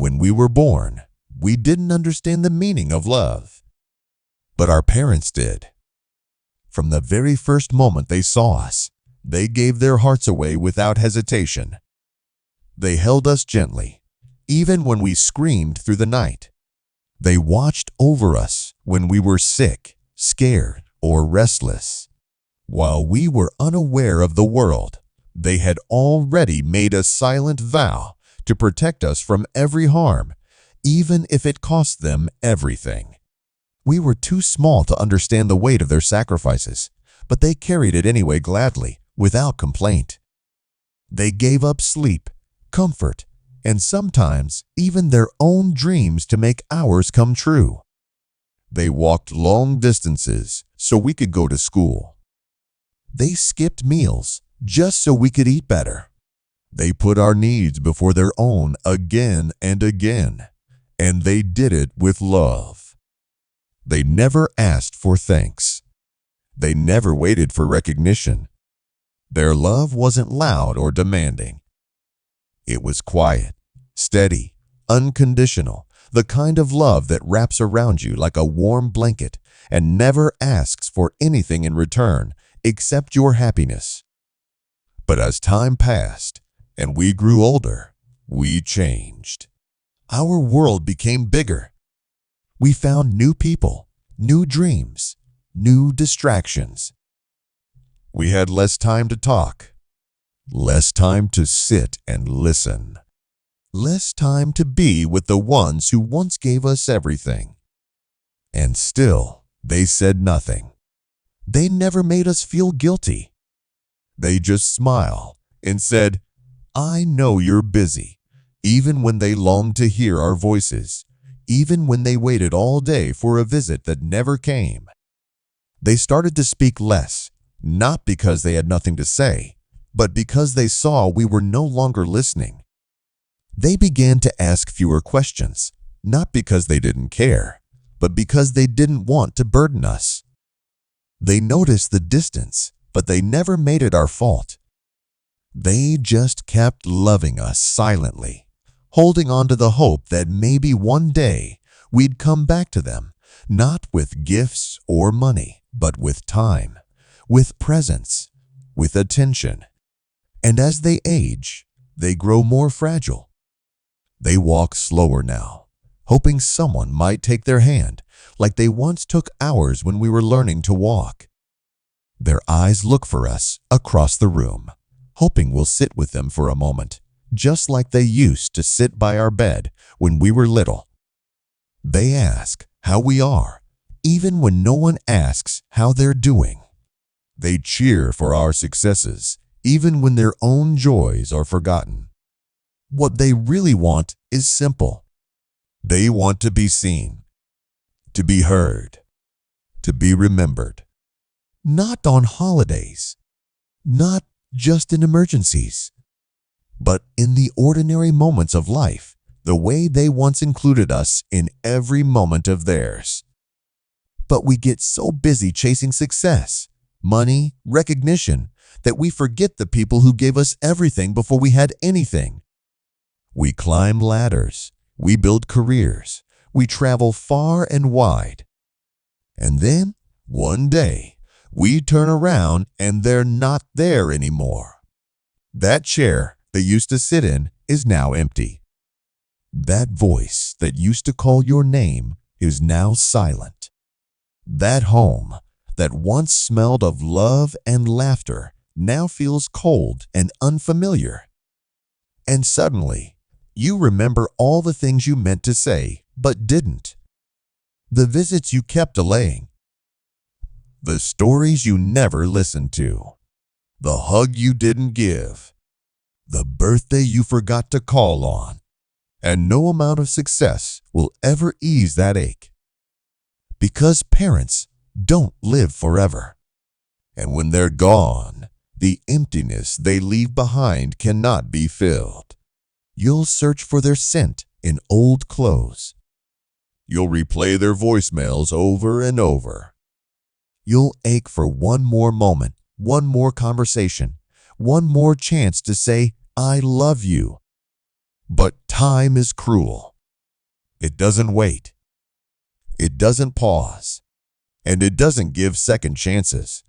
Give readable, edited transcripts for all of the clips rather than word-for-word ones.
When we were born, we didn't understand the meaning of love, but our parents did. From the very first moment they saw us, they gave their hearts away without hesitation. They held us gently, even when we screamed through the night. They watched over us when we were sick, scared, or restless. While we were unaware of the world, they had already made a silent vow to protect us from every harm, even if it cost them everything. We were too small to understand the weight of their sacrifices, but they carried it anyway gladly, without complaint. They gave up sleep, comfort, and sometimes even their own dreams to make ours come true. They walked long distances so we could go to school. They skipped meals just so we could eat better. They put our needs before their own again and again, and they did it with love. They never asked for thanks. They never waited for recognition. Their love wasn't loud or demanding. It was quiet, steady, unconditional, the kind of love that wraps around you like a warm blanket and never asks for anything in return except your happiness. But as time passed and we grew older, we changed. Our world became bigger. We found new people, new dreams, new distractions. We had less time to talk, less time to sit and listen, less time to be with the ones who once gave us everything. And still, they said nothing. They never made us feel guilty. They just smiled and said, "I know you're busy," even when they longed to hear our voices, even when they waited all day for a visit that never came. They started to speak less, not because they had nothing to say, but because they saw we were no longer listening. They began to ask fewer questions, not because they didn't care, but because they didn't want to burden us. They noticed the distance, but they never made it our fault. They just kept loving us silently, holding on to the hope that maybe one day we'd come back to them, not with gifts or money, but with time, with presence, with attention. And as they age, they grow more fragile. They walk slower now, hoping someone might take their hand, like they once took ours when we were learning to walk. Their eyes look for us across the room, hoping we'll sit with them for a moment, just like they used to sit by our bed when we were little. They ask how we are, even when no one asks how they're doing. They cheer for our successes, even when their own joys are forgotten. What they really want is simple. They want to be seen, to be heard, to be remembered. Not on holidays, not just in emergencies, but in the ordinary moments of life, the way they once included us in every moment of theirs. But we get so busy chasing success, money, recognition, that we forget the people who gave us everything before we had anything. We climb ladders, we build careers, we travel far and wide. And then, one day, we turn around and they're not there anymore. That chair they used to sit in is now empty. That voice that used to call your name is now silent. That home that once smelled of love and laughter now feels cold and unfamiliar. And suddenly, you remember all the things you meant to say but didn't. The visits you kept delaying. The stories you never listened to. The hug you didn't give. The birthday you forgot to call on. And no amount of success will ever ease that ache. Because parents don't live forever. And when they're gone, the emptiness they leave behind cannot be filled. You'll search for their scent in old clothes. You'll replay their voicemails over and over. You'll ache for one more moment, one more conversation, one more chance to say, "I love you." But time is cruel. It doesn't wait. It doesn't pause. And it doesn't give second chances.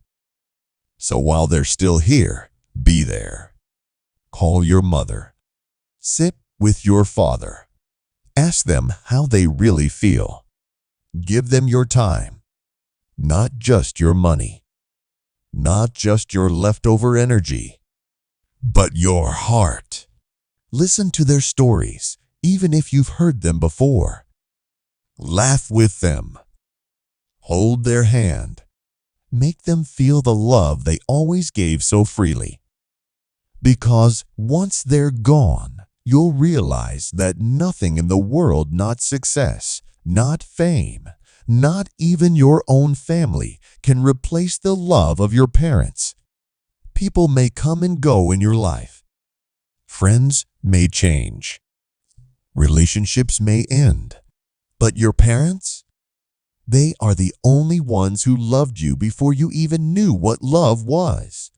So while they're still here, be there. Call your mother. Sit with your father. Ask them how they really feel. Give them your time, not just your money, not just your leftover energy, but your heart. Listen to their stories, even if you've heard them before. Laugh with them. Hold their hand. Make them feel the love they always gave so freely. Because once they're gone, you'll realize that nothing in the world, not success, not fame, not even your own family, can replace the love of your parents. People may come and go in your life. Friends may change. Relationships may end. But your parents? They are the only ones who loved you before you even knew what love was.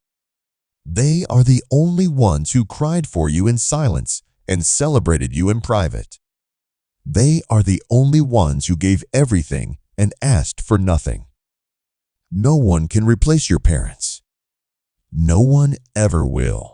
They are the only ones who cried for you in silence and celebrated you in private. They are the only ones who gave everything and asked for nothing. No one can replace your parents. No one ever will.